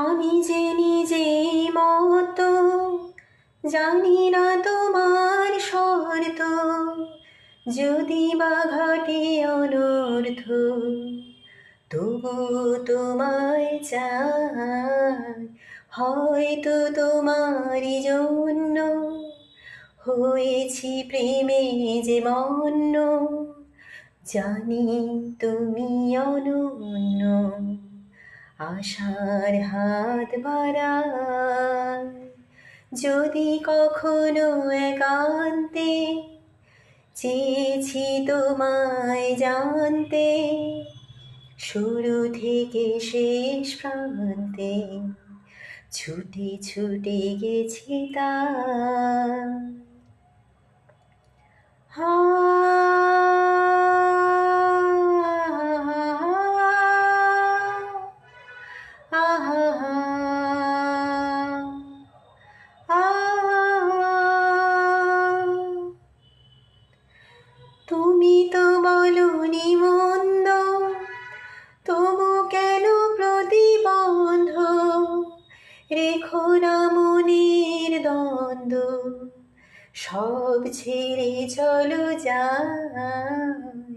আমি যে নিজেই মতো, জানি না তোমার শর্ত, যদি বা ঘটে অনর্থ, তবু তোমায় চাই। হয়তো তোমারই জন্য হয়েছি প্রেমে যে মন্ন, জানি তুমি অনন্য। আশার হাত বাড়াই, যদি কখনো একান্তে চেয়েছি তোমায় জানতে, শুরু থেকে শেষ প্রান্তে ছুটে ছুটে গেছি তাই। হা তুমি তো বলনি মন্দ, তবু কেন প্রতিবন্ধ রেখো না মনের দ্বন্দ্ব, সব ছেড়ে চলো যাই।